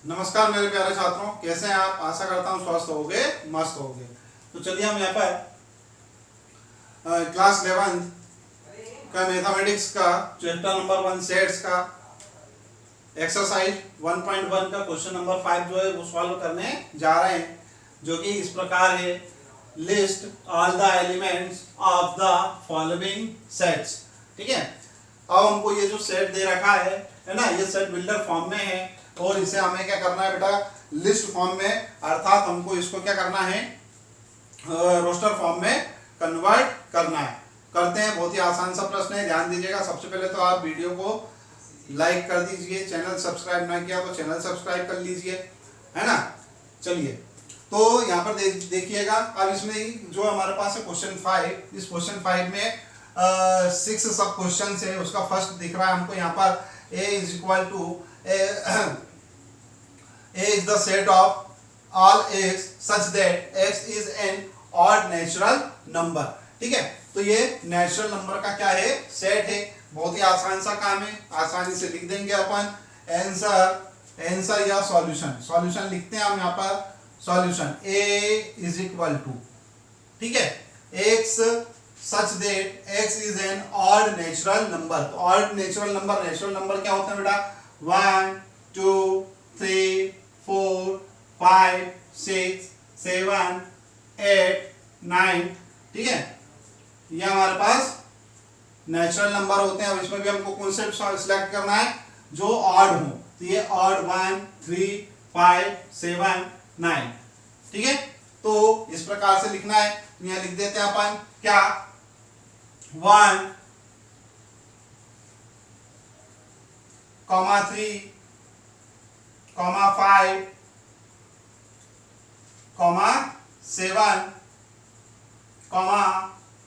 नमस्कार मेरे प्यारे छात्रों, कैसे हैं आप। आशा करता हूँ स्वस्थ होगे, मस्त होगे। तो चलिए हम यहाँ पर क्लास 11 का मैथमेटिक्स का चैप्टर नंबर 1 सेट्स का एक्सरसाइज 1.1 का क्वेश्चन नंबर 5 जो है वो सॉल्व करने जा रहे हैं, जो कि इस प्रकार है। List all the elements of the following sets. ठीक है, अब हमको ये जो सेट दे रखा है ना, ये सेट बिल्डर फॉर्म में है और इसे हमें क्या करना है बेटा, लिस्ट फॉर्म में, अर्थात हमको इसको क्या करना है, रोस्टर फॉर्म में कन्वर्ट करना है। करते हैं, बहुत ही आसान सा प्रश्न है, ध्यान दीजिएगा। सबसे पहले तो आप वीडियो को लाइक कर दीजिए, चैनल सब्सक्राइब ना किया तो चैनल सब्सक्राइब कर लीजिए, है ना। चलिए, तो यहाँ पर देखिएगा। अब इसमें जो हमारे पास है क्वेश्चन 5, इस क्वेश्चन 5 में 6 सब क्वेश्चन है। उसका फर्स्ट दिख रहा है हमको यहाँ पर, a is equal to A is the set of all x such that x is an odd natural number। ठीक है, तो ये नेचुरल नंबर का क्या है, सेट है। बहुत ही आसान सा काम है, आसानी से लिख देंगे अपन। आंसर या सॉल्यूशन लिखते हैं हम यहाँ पर। Solution a is equal to, ठीक है, x such that x is an odd natural number। तो odd natural number क्या होता है बेटा, 1 2 3 4 5 6 7 8 9। ठीक है, ये हमारे पास नेचुरल नंबर होते हैं। अब इसमें भी हमको कौन से सिलेक्ट करना है, जो ऑड हो। तो ये ऑड 1 3 5 7 9। ठीक है, तो इस प्रकार से लिखना है। यहाँ लिख देते हैं अपन क्या, 1 3 5 7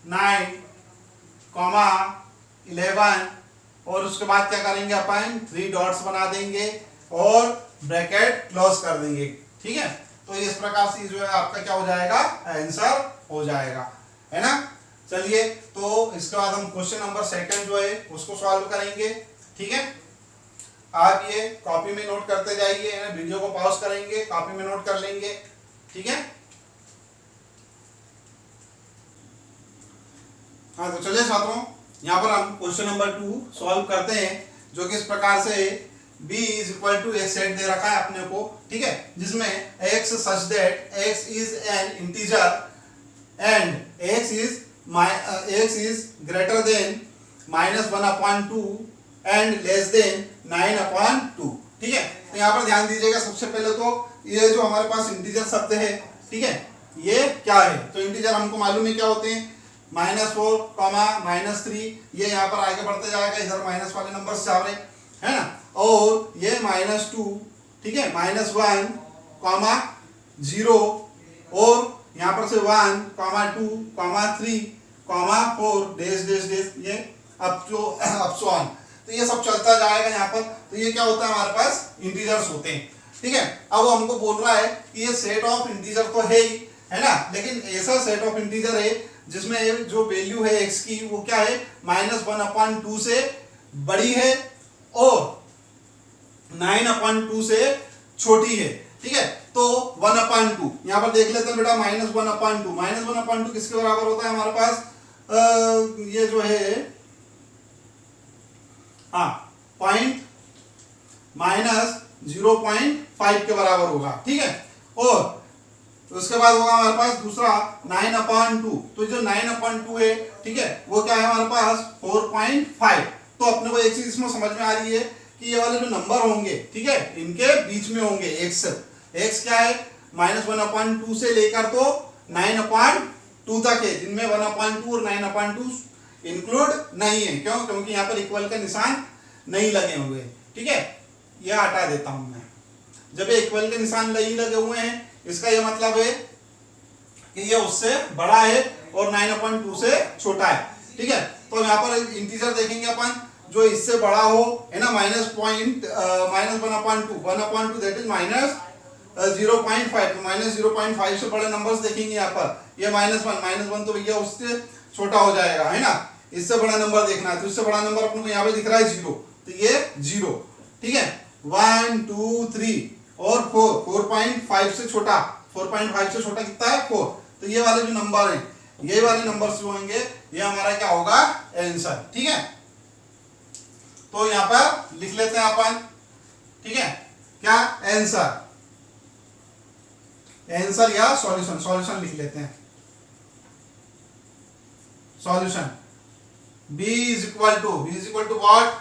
9 11। और उसके बाद क्या करेंगे अपन, 3 डॉट्स बना देंगे और ब्रैकेट क्लोज कर देंगे। ठीक है, तो इस प्रकार से जो है आपका क्या हो जाएगा, आंसर हो जाएगा, है ना। चलिए, तो इसके बाद हम क्वेश्चन नंबर 2 जो है उसको सॉल्व करेंगे। ठीक है, आप ये कॉपी में नोट करते जाइए, वीडियो को पॉज करेंगे, कॉपी में नोट कर लेंगे। ठीक है, हाँ, तो चलिए छात्रों, यहाँ पर हम क्वेश्चन नंबर 2 सॉल्व करते हैं, जो कि इस प्रकार से b इज इक्वल टू एक सेट दे रखा है अपने को। ठीक है, जिसमें x such that x is an integer and x is greater than -1/2 and less than 9/2। ठीक है, तो यहाँ पर ध्यान दीजिएगा। सबसे पहले तो ये जो हमारे पास इंटीजर शब्द है, ठीक है, ये क्या है, तो इंटीजर हमको मालूम है क्या होते हैं, -4, -3। ये यहाँ पर आगे बढ़ते जाएगा, इधर माइनस वाले नंबर से जा रहे है ना। और ये -2, ठीक है, -1, 0 और यहाँ पर से 1, 2, 3, 4 डैश ये अप सो ऑन। तो ये सब चलता जाएगा यहाँ पर। तो ये क्या होता है, हमारे पास इंटीजर्स होते हैं। ठीक है, अब हमको बोल रहा है कि ये सेट ऑफ इंटीजर तो है ही, है ना, लेकिन ऐसा सेट ऑफ इंटीजर है जिसमें जो वैल्यू है x की वो क्या है, -1/2 से बड़ी है और 9/2 से छोटी है। ठीक है, तो 1/2 यहाँ पर देख लेते हैं बेटा, -1/2 किसके बराबर होता है हमारे पास, ये जो है, हाँ, पॉइंट -0.5 के बराबर होगा। ठीक है, और उसके बाद होगा हमारे पास दूसरा 9/2। तो जो 9/2 है, ठीक है, वो क्या है हमारे पास 4.5। तो अपने को एक चीज इसमें समझ में आ रही है कि ये वाले जो नंबर होंगे, ठीक है, इनके बीच में होंगे x क्या है, -1/2 से लेकर तो 9/2 तक है, जिनमें 1/2 और 9/2 इंक्लूड नहीं है। क्यों, क्योंकि यहाँ पर इक्वल का निशान नहीं लगे हुए। ठीक है, यह हटा देता हूं मैं। जब ये इक्वल के निशान नहीं लगे हुए हैं, इसका यह मतलब है कि ये उससे बड़ा है और 9/2 से छोटा है। ठीक है, तो यहाँ पर इंटीजर देखेंगे अपन जो इससे बड़ा हो, है ना, -1/2 दैट इज -0.5। तो -0.5 से बड़े नंबर्स देखेंगे यहाँ पर। ये -1 तो भैया उससे छोटा हो जाएगा, है ना। इससे बड़ा नंबर देखना है, तो इससे बड़ा नंबर अपने को यहाँ पे दिख रहा है 0, तो ये 0। ठीक है, 1 2 3 और 4.5 से छोटा, 4.5 से छोटा कितना है 4। तो ये वाले जो नंबर हैं, ये वाले नंबर जो होंगे ये हमारा क्या होगा आंसर। ठीक है, तो यहां पर लिख लेते हैं अपन। ठीक है, क्या आंसर, आंसर या सॉल्यूशन, सॉल्यूशन लिख लेते हैं। Solution b is equal to what,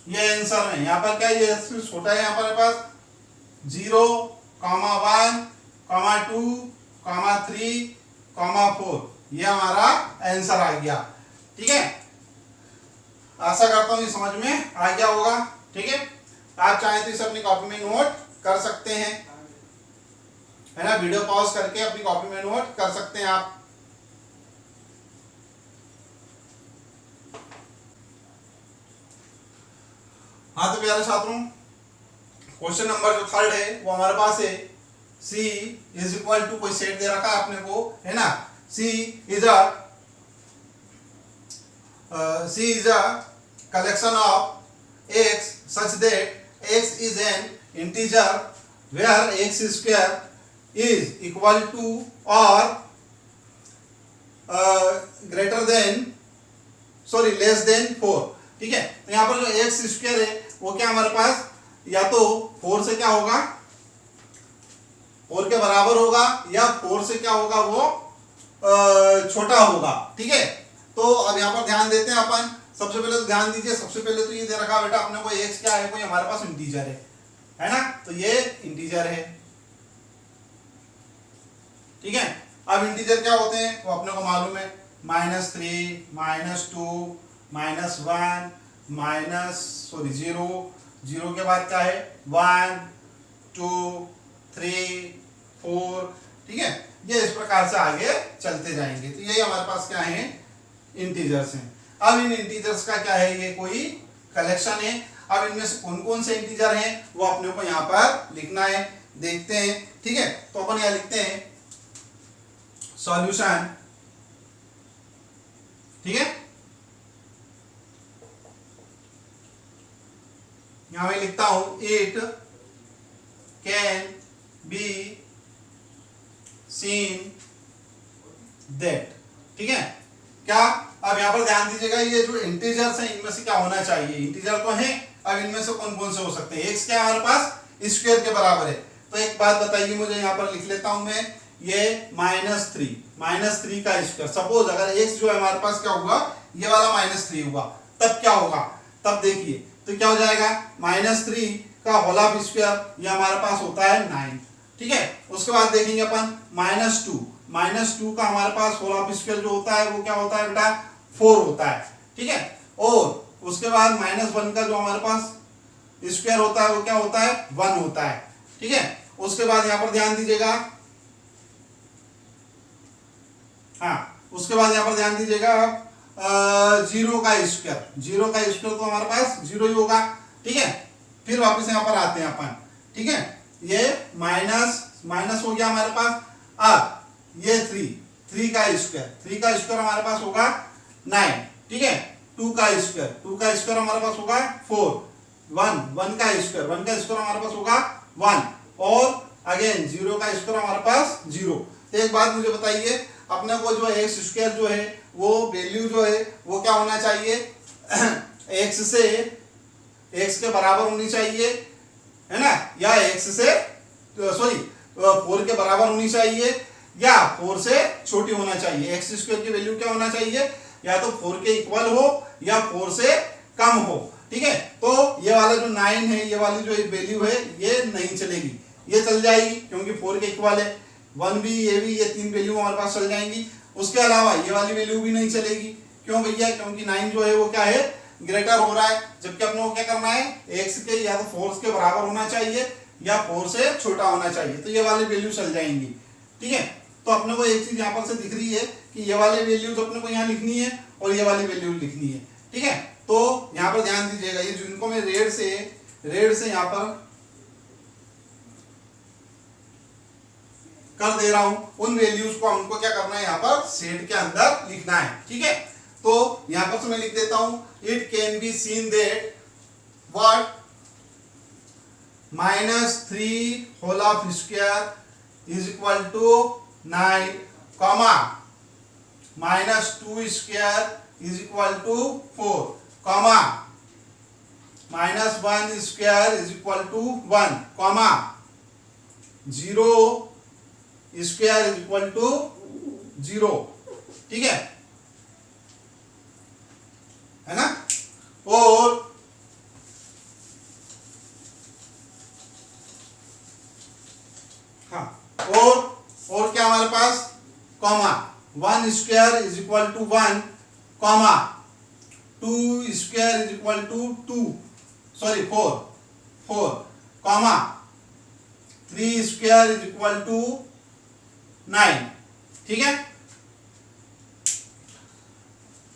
ये आंसर में यहां पर क्या ये छोटा है, यहां पर पास 0, 1, 2, 3, 4, ये हमारा आंसर आ गया। ठीक है, आशा करता हूं ये समझ में आ गया होगा। ठीक है, आप चाहें तो इसे अपनी कॉपी में नोट कर सकते हैं, है ना, वीडियो पॉज करके अपनी कॉपी में नोट कर सकते हैं आप। हाँ तो प्यारे छात्रों, क्वेश्चन नंबर जो थर्ड है वो हमारे पास है C इज इक्वल टू, कोई सेट दे रखा है अपने को, है ना, C is a collection of x such that x is an integer where x square is equal to or less than 4। ठीक है, तो यहाँ पर जो x स्क्वायर है वो क्या हमारे पास या तो 4 से क्या होगा, 4 के बराबर होगा, या 4 से क्या होगा वो छोटा होगा। ठीक है, तो अब यहाँ पर ध्यान देते हैं अपन। सबसे पहले तो ध्यान दीजिए, सबसे पहले तो ये दे रखा बेटा अपने को x क्या है, कोई हमारे पास इंटीजर है ना, तो ये इंटीजर है। ठीक है, अब इंटीजर क्या होते हैं वो अपने को मालूम है, -3, -2, -1, -0, 0 के बाद क्या है 1, 2, 3, 4। ठीक है, ये इस प्रकार से आगे चलते जाएंगे। तो यही हमारे पास क्या है, इंटीजर्स हैं। अब इन इंटीजर्स का क्या है, ये कोई कलेक्शन है। अब इनमें से कौन कौन से इंटीजर हैं वो अपने को यहाँ पर लिखना है, देखते हैं। ठीक है, तो अपन यहाँ लिखते हैं सॉल्यूशन। ठीक है, यहां मैं लिखता हूं it can be seen that. ठीक है, क्या, अब यहां पर ध्यान दीजिएगा, ये जो इंटीजर्स हैं इनमें से क्या होना चाहिए, इंटीजर तो हैं, अब इनमें से कौन कौन से हो सकते हैं, x क्या हमारे पास स्क्वायर के बराबर है। तो एक बात बताइए मुझे, यहां पर लिख लेता हूं मैं, ये -3 का स्क्वायर। सपोज अगर x जो है हमारे पास क्या हुआ, ये वाला -3 हुआ, तब क्या होगा, तब देखिए तो क्या हो जाएगा, -3 का होल ऑफ स्क्वायर, ये हमारे पास होता है 9। ठीक है, उसके बाद देखेंगे अपन -2 का हमारे पास होल ऑफ स्क्वायर जो होता है वो क्या होता है बेटा 4 होता है। ठीक है, और उसके बाद -1 का जो हमारे पास स्क्वायर होता है वो क्या होता है 1 होता है। ठीक है, उसके बाद यहां पर ध्यान दीजिएगा, हाँ उसके बाद यहां पर ध्यान दीजिएगा 0 का स्क्वायर तो हमारे पास 0 ही होगा। ठीक है, फिर वापस यहां पर आते हैं अपन। ठीक है, ये माइनस हो गया हमारे पास। अब ये 3 का स्क्वायर हमारे पास होगा 9। ठीक है, 2 का स्क्वायर हमारे पास होगा 4। 1 का स्क्वायर हमारे पास होगा 1, और अगेन 0 का स्क्वायर हमारे पास 0। एक बात मुझे बताइए, अपने को जो x स्क्वायर जो है वो वैल्यू जो है वो क्या होना चाहिए x के बराबर होनी चाहिए, है ना, या सॉरी 4 के बराबर होनी चाहिए, या 4 से छोटी होना चाहिए। x स्क्वायर की वैल्यू क्या होना चाहिए, या तो 4 के इक्वल हो या 4 से कम हो। ठीक है, तो ये वाला जो 9 है, ये वाली जो वैल्यू है ये नहीं चलेगी, ये चल जाएगी क्योंकि 4 के इक्वल है। 1 भी, ये भी, ये 3 वैल्यू हमारे पास चल जाएंगी। उसके अलावा ये वाली वैल्यू भी नहीं चलेगी। क्यों भैया, क्योंकि 9 जो है वो क्या है ग्रेटर हो रहा है, जबकि अपने को क्या करना है x के या तो 4 के बराबर होना चाहिए या 4 से छोटा होना चाहिए, तो ये वाली वैल्यू चल जाएंगी। ठीक है, तो अपने को एक चीज यहाँ पर से दिख रही है कि ये वाली वैल्यू तो अपने को यहाँ लिखनी है और ये वाली वैल्यू लिखनी है। ठीक है, तो यहाँ पर ध्यान दीजिएगा, ये जिनको मैं रेड से यहाँ पर कर दे रहा हूं, उन वैल्यूज को हमको क्या करना है यहाँ पर सेट के अंदर लिखना है। ठीक है, तो यहां पर मैं लिख देता हूं, it can be seen that what -3 whole of square is equal to 9, comma -2 square is equal to 4, comma -1 square is equal to 1, comma 0 square is equal to 0। ठीक है ना। और हाँ, और क्या हमारे पास, comma 1 square is equal to 1, comma 2 square is equal to 2, sorry 4, comma 3 square is equal to 9। ठीक है,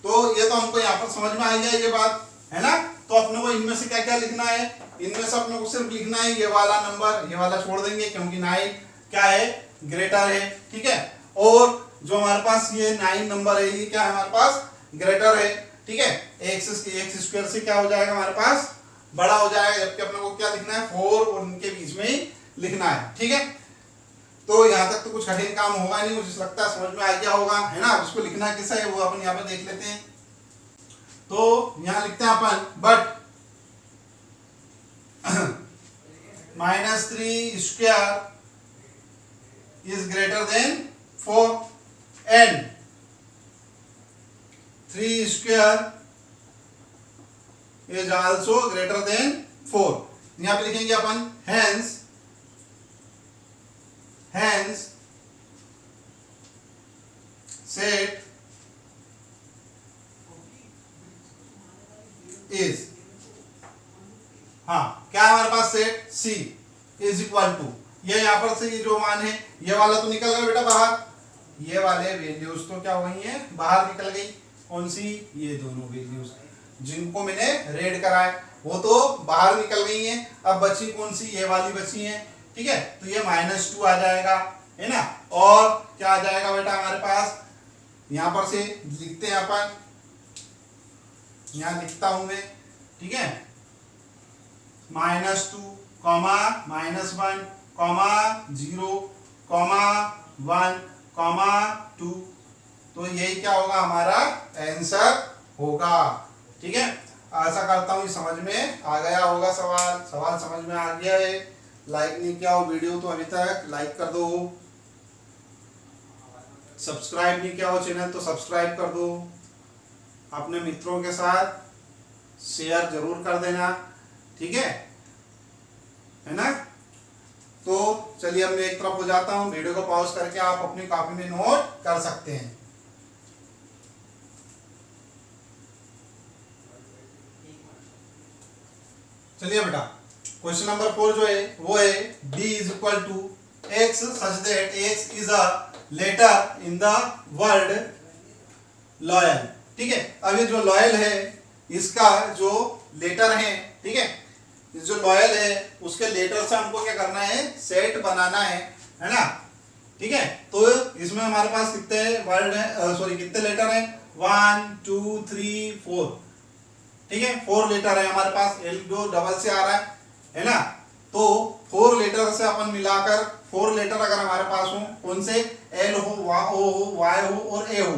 तो ये तो हमको यहाँ पर समझ में आ गया ये बात, है ना। तो अपने को इनमें से क्या क्या लिखना है, इनमें से अपने को सिर्फ लिखना है ये वाला नंबर, ये वाला छोड़ देंगे क्योंकि 9 क्या है, ग्रेटर है। ठीक है, और जो हमारे पास ये 9 नंबर है ये क्या है हमारे पास, ग्रेटर है। ठीक है, एक्स स्क्वायर से क्या हो जाएगा हमारे पास, बड़ा हो जाएगा, जबकि अपने को क्या लिखना है, 4 और उनके बीच में ही लिखना है। ठीक है, तो यहाँ तक तो कुछ कठिन काम होगा नहीं, मुझे लगता है समझ में आ गया होगा, है ना। उसको लिखना कैसा है वो अपन यहाँ पे देख लेते हैं। तो यहाँ लिखते हैं अपन, but -3 square is greater than 4 and 3 square is also greater than 4। यहां पे लिखेंगे अपन hence set is, हाँ क्या है हमारे पास, set C is equal to, ये यहाँ पर से ये जो मान है ये वाला तो निकल गया बेटा बाहर, ये वाले वैल्यूज तो क्या हुई है, बाहर निकल गई। कौन सी, ये दोनों वैल्यूज जिनको मैंने रेड करा है वो तो बाहर निकल गई हैं। अब बची कौन सी, ये वाली बची है। ठीक है, तो ये -2 आ जाएगा, है ना। और क्या आ जाएगा बेटा हमारे पास, यहां पर से लिखते हैं अपन, यहां लिखता हूं मैं। ठीक है, -2, -1, 0, 1, 2, तो यही क्या होगा हमारा आंसर होगा। ठीक है, आशा करता हूँ समझ में आ गया होगा। सवाल समझ में आ गया है। लाइक नहीं किया हो वीडियो तो अभी तक लाइक कर दो, सब्सक्राइब नहीं किया हो चैनल तो सब्सक्राइब कर दो, अपने मित्रों के साथ शेयर जरूर कर देना। ठीक है ना। तो चलिए अब मैं एक तरफ हो जाता हूं, वीडियो को पॉज करके आप अपनी कॉपी में नोट कर सकते हैं। चलिए बेटा, क्वेश्चन नंबर 4 जो है वो है d is equal to x such that x is a letter in the word loyal. ठीक है, अब ये जो लॉयल है इसका जो लेटर है, ठीक है, जो लॉयल है उसके लेटर से हमको क्या करना है, सेट बनाना है ना। ठीक है, तो इसमें हमारे पास कितने वर्ड है, सॉरी कितने लेटर हैं, 1 2 3 4। ठीक है, 4 लेटर है हमारे पास, एल जो डबल से आ रहा है ना। तो 4 लेटर से अपन मिलाकर 4 लेटर अगर हमारे पास हो, कौन से, एल हो, ओ हो, वाई हो और ए हो,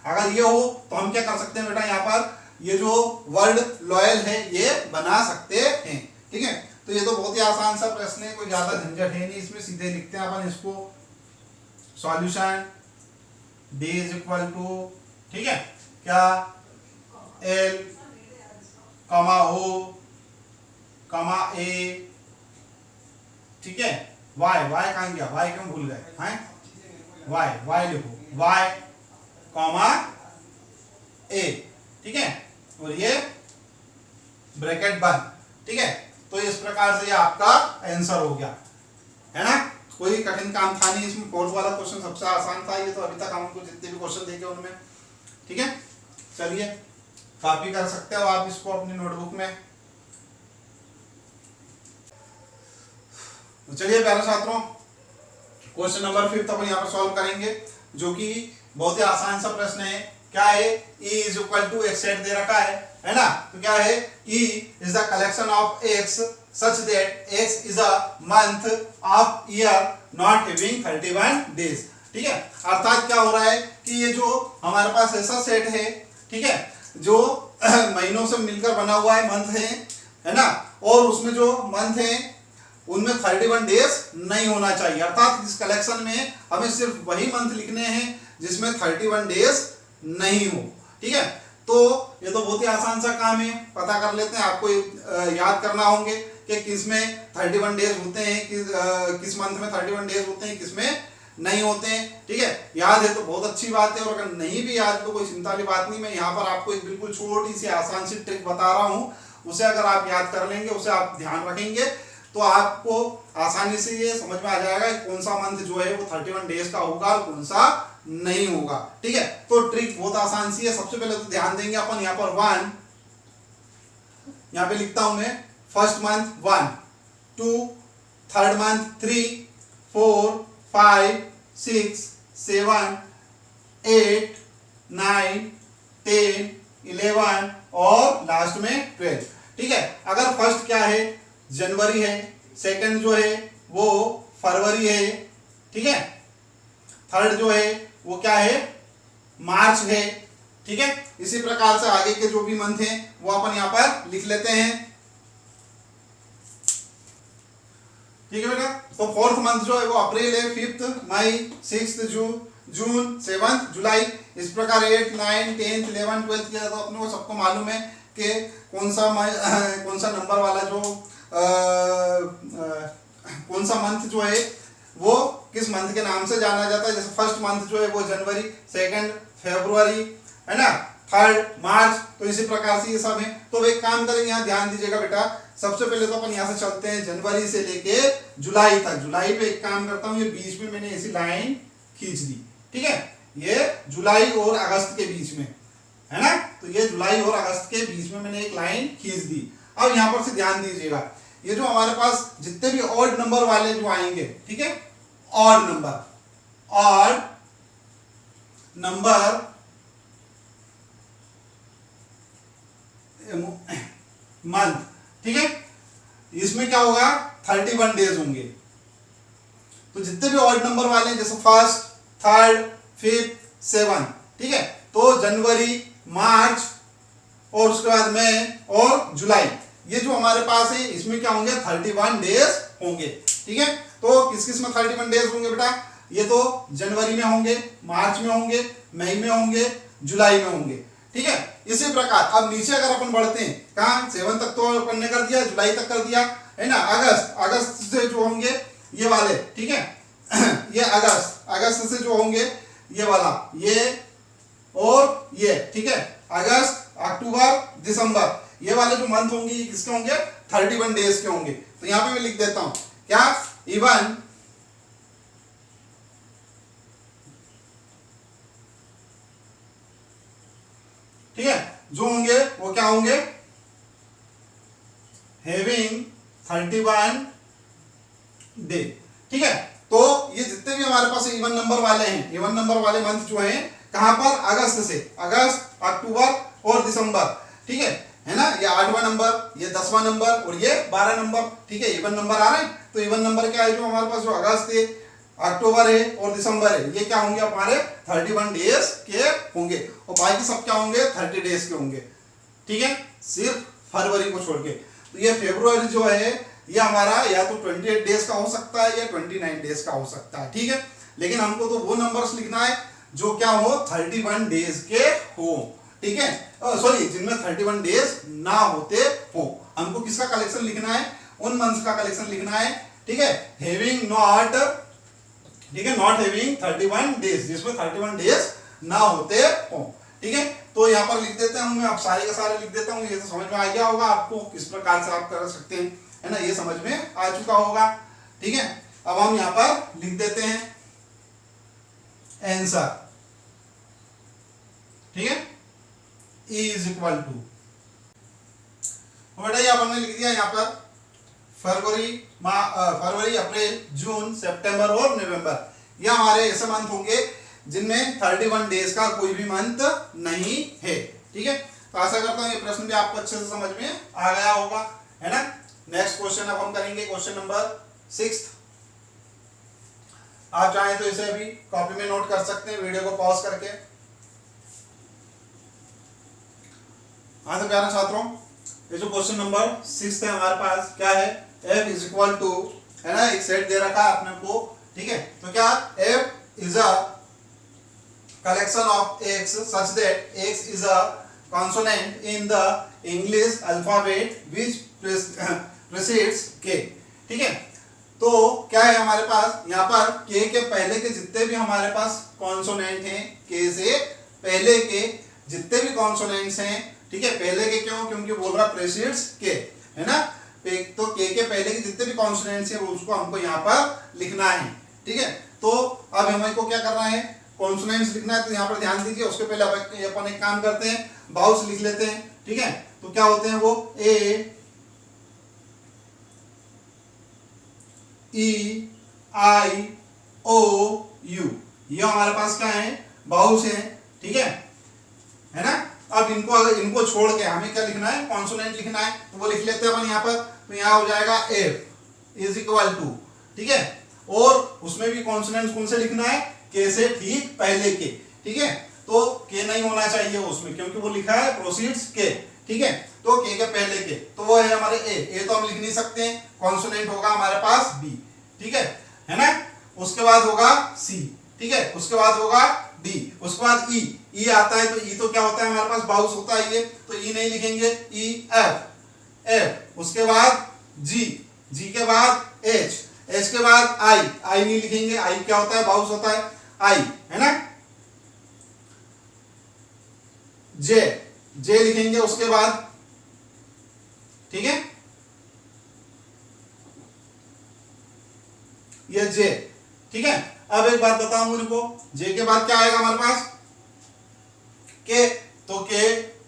अगर ये हो तो हम क्या कर सकते हैं बेटा, यहाँ पर ये जो वर्ड लॉयल है ये बना सकते हैं। ठीक है, तो ये तो बहुत ही आसान सा प्रश्न है, कोई ज्यादा झंझट है नहीं इसमें। सीधे लिखते हैं अपन इसको, solution d is equal to, ठीक है, क्या, l कमा o कमा a, ठीक है, y कहाँ गया, y क्यों भूल गए हैं, y लिखो, y कॉमा a, ठीक है, और ये ब्रैकेट बंद। ठीक है, तो इस प्रकार से ये आपका आंसर हो गया, है ना। कोई कठिन काम था नहीं इसमें, फोर्थ वाला क्वेश्चन सबसे आसान था ये तो अभी तक हमको जितने भी क्वेश्चन देखे उनमें। ठीक है, चलिए कॉपी कर सकते हो आप इसको अपनी नोटबुक में। तो चलिए प्यारे छात्रों, क्वेश्चन नंबर 5 अपन यहाँ पर सॉल्व करेंगे, जो कि बहुत ही आसान सा प्रश्न है। क्या है, e is equal to x set दे रखा है ना। तो क्या है, e is the collection of x such that X is a month of year not having 31 days। ठीक है, अर्थात क्या हो रहा है कि ये जो हमारे पास ऐसा सेट है, ठीक है, जो महीनों से मिलकर बना हुआ है, मंथ है ना, और उसमें जो मंथ है उनमें 31 डेज नहीं होना चाहिए। अर्थात इस कलेक्शन में हमें सिर्फ वही मंथ लिखने हैं जिसमें 31 डेज नहीं हो। ठीक है, तो ये तो बहुत ही आसान सा काम है, पता कर लेते हैं। आपको याद करना होंगे कि किस में 31 डेज होते हैं, किस मंथ में 31 डेज होते हैं, किस में नहीं होते हैं। ठीक है, याद है तो बहुत अच्छी बात है, और अगर नहीं भी याद तो कोई चिंता वाली बात नहीं। मैं यहाँ पर आपको एक बिल्कुल छोटी सी आसान सी ट्रिक बता रहा हूँ, उसे अगर आप याद कर लेंगे, उसे आप ध्यान रखेंगे तो आपको आसानी से ये समझ में आ जाएगा कि कौन सा मंथ जो है वो 31 डेज का होगा और कौन सा नहीं होगा। ठीक है, तो ट्रिक बहुत आसान सी है। सबसे पहले तो ध्यान देंगे अपन यहाँ पर 1, यहाँ पे लिखता हूं मैं, फर्स्ट मंथ 1, 2, थर्ड मंथ 3, 4, 5, 6, 7, 8, 9, 10, 11 और लास्ट में 12। ठीक है, अगर फर्स्ट क्या है, जनवरी है, सेकंड जो है वो फरवरी है, ठीक है, थर्ड जो है वो क्या है, मार्च है। ठीक है, इसी प्रकार से आगे के जो भी मंथ हैं वो अपन यहां पर लिख लेते हैं। ठीक है बेटा, तो फोर्थ मंथ जो है वो अप्रैल है, 5th मई, 6th जून, 7th जुलाई। इस प्रकार 8, 9, 10, 11, 12 किया तो अपने को सबको मालूम है कि कौन सा नंबर वाला जो कौन सा मंथ जो है वो किस मंथ के नाम से जाना जाता है। जैसे फर्स्ट मंथ जो है वो जनवरी, सेकंड फरवरी, है ना, थर्ड मार्च, तो इसी प्रकार से ये सब है। तो एक काम करेंगे, यहाँ ध्यान दीजिएगा बेटा, सबसे पहले तो अपन यहाँ से चलते हैं जनवरी से लेके जुलाई तक। जुलाई पे एक काम करता हूँ, ये बीच में मैंने ऐसी लाइन खींच दी। ठीक है, ये जुलाई और अगस्त के बीच में है ना, तो ये जुलाई और अगस्त के बीच में मैंने एक लाइन खींच दी। अब यहाँ पर से ध्यान दीजिएगा, ये जो हमारे पास जितने भी ऑड नंबर वाले जो आएंगे, ठीक है, ऑड नंबर मंथ, ठीक है, इसमें क्या होगा, 31 डेज होंगे। तो जितने भी ऑड नंबर वाले हैं, जैसे फर्स्ट, थर्ड, 5th, 7th, ठीक है, तो जनवरी, मार्च और उसके बाद मई और जुलाई, ये जो हमारे पास है इसमें क्या होंगे, 31 डेज होंगे। ठीक है, तो किस किस में 31 डेज होंगे बेटा, ये तो जनवरी में होंगे, मार्च में होंगे, मई में होंगे, जुलाई में होंगे। ठीक है, इसी प्रकार अब नीचे अगर अपन बढ़ते हैं, कहाँ 7 तक तो अपन ने कर दिया, जुलाई तक कर दिया, है ना। अगस्त से जो होंगे ये वाले, ठीक है, ये अगस्त से जो होंगे ये वाला, ये और ये, ठीक है, अगस्त, अक्टूबर, दिसंबर, ये वाले जो मंथ होंगे ये किसके होंगे, 31 डेज के होंगे। तो यहां पे मैं लिख देता हूं क्या, इवन ठीक है, जो होंगे वो क्या होंगे, हैविंग 31 डे। ठीक है, तो ये जितने भी हमारे पास इवन नंबर वाले हैं, इवन नंबर वाले मंथ जो हैं कहां पर, अगस्त से, अगस्त, अक्टूबर और दिसंबर। ठीक है ना, ये 8वां नंबर, ये 10वां नंबर और ये 12 नंबर। ठीक है, इवन नंबर आ रहे हैं। तो इवन नंबर क्या है, जो हमारे पास जो अगस्त है, अक्टूबर है और दिसंबर है, ये क्या होंगे हमारे 31 डेज के होंगे, और बाकी सब क्या होंगे, 30 डेज के होंगे। ठीक है, सिर्फ फरवरी को छोड़ के। तो ये फरवरी जो है ये हमारा या तो 28 डेज का हो सकता है या 29 डेज का हो सकता है। ठीक है, लेकिन हमको तो वो नंबर्स लिखना है जो क्या हो, 31 डेज के हो। ठीक है, सॉरी, जिनमें 31 डेज ना होते हो। हमको किसका कलेक्शन लिखना है, उन मंथ्स का कलेक्शन लिखना है। ठीक है, हैविंग नॉट, ठीक है, नॉट हैविंग 31 डेज, जिसमें 31 डेज ना होते हो। ठीक है, तो यहाँ पर लिख देते हैं, मैं आप सारे के सारे लिख देता हूँ। ये तो समझ में आ गया होगा आपको किस प्रकार से आप कर सकते हैं, है ना, ये समझ में आ चुका होगा। ठीक है, अब हम यहाँ पर लिख देते हैं आंसर। ठीक है, E इज इक्वल टू, बेटा ये अपन ने लिख दिया यहाँ पर फरवरी, अप्रैल, जून, सितंबर और नवंबर। ये हमारे ऐसे मंथ होंगे जिनमें 31 डेज का कोई भी मंथ नहीं है। ठीक है, तो आशा करता हूँ ये प्रश्न भी आपको अच्छे से समझ में आ गया होगा, है ना। नेक्स्ट क्वेश्चन अब हम करेंगे क्वेश्चन नंबर 6। आप चाहें तो इसे अभी कॉपी में नोट कर सकते हैं वीडियो को पॉज करके। हाँ तो प्यारे छात्रों, ये जो क्वेश्चन नंबर 6 है हमारे पास क्या है, f इज इक्वल टू, है ना, एक सेट दे रखा है अपने को, ठीक है। तो क्या f is a collection of x such that x is a consonant in the English alphabet which precedes k, ठीक है। तो क्या है हमारे पास यहाँ पर k के पहले के जितने भी हमारे पास कॉन्सोनेंट हैं, k से पहले के जितने भी कॉन्सोनेंट्स हैं, ठीक है, पहले के क्यों, क्योंकि बोल रहा प्रेसीड्स k, है ना। तो k के पहले के जितने भी कॉन्सोनेंट्स हैं उसको हमको यहाँ पर लिखना है, ठीक है। तो अब हमें को क्या करना है, कॉन्सोनेंट्स लिखना है। तो यहाँ पर ध्यान दीजिए, उसके पहले अपन एक काम करते हैं, बाउल्स लिख लेते हैं, ठीक है। तो क्या होते हैं वो, ए ई आई ओ यू, ये हमारे पास क्या है, बाउल्स हैं, ठीक है ना। अब इनको अगर इनको छोड़ के हमें क्या लिखना है, कॉन्सोनेंट लिखना है, तो वो लिख लेते हैं अपन यहाँ पर। तो यहाँ हो जाएगा एफ इज इक्वल टू, ठीक है। और उसमें भी कॉन्सोनेंट कौन से लिखना है, के से ठीक पहले के, ठीक है। तो के नहीं होना चाहिए उसमें, क्योंकि वो लिखा है प्रोसीड्स के, ठीक है। तो के पहले के, तो वो है हमारे ए तो हम लिख नहीं सकते हैं, कॉन्सोनेंट होगा हमारे पास बी, ठीक है ना। उसके बाद होगा सी, ठीक है। उसके बाद होगा डी, उसके बाद ई आता है। तो ई तो क्या होता है हमारे पास, बाउंस होता है ये, तो ई नहीं लिखेंगे, ई एफ। उसके बाद जी के बाद एच के बाद आई नहीं लिखेंगे, आई क्या होता है, बाउंस होता है आई, है ना। जे लिखेंगे उसके बाद, ठीक है, ये जे, ठीक है। अब एक बात बताऊं इनको, जे के बाद क्या आएगा हमारे पास, के। तो के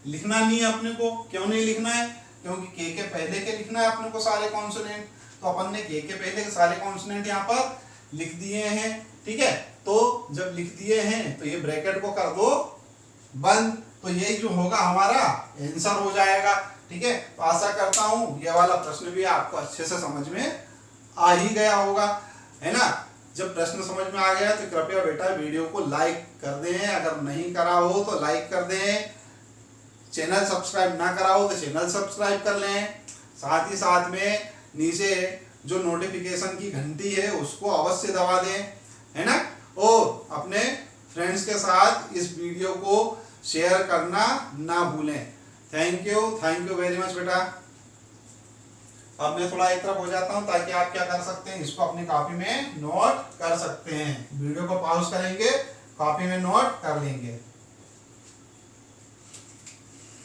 लिखना नहीं है अपने को, क्यों नहीं लिखना है, क्योंकि के पहले के लिखना है अपने को सारे कॉन्सोनेंट। तो अपन ने के पहले के सारे कॉन्सोनेंट यहाँ पर लिख दिए हैं, ठीक है। तो जब लिख दिए हैं तो ये ब्रैकेट को कर दो बंद, तो ये जो होगा हमारा आंसर हो जाएगा, ठीक है। तो आशा करता हूं ये वाला प्रश्न भी आपको अच्छे से समझ में आ ही गया होगा, है ना। जब प्रश्न समझ में आ गया तो कृपया बेटा वीडियो को लाइक कर दें, अगर नहीं करा हो तो लाइक कर दें, चैनल सब्सक्राइब ना करा हो तो चैनल सब्सक्राइब कर लें, साथ ही साथ में नीचे जो नोटिफिकेशन की घंटी है उसको अवश्य दबा दें, है ना। और अपने फ्रेंड्स के साथ इस वीडियो को शेयर करना ना भूलें। थैंक यू वेरी मच बेटा। अब मैं थोड़ा एक तरफ हो जाता हूं ताकि आप क्या कर सकते हैं, इसको अपनी कॉपी में नोट कर सकते हैं। वीडियो को पॉज करेंगे, कॉपी में नोट कर लेंगे।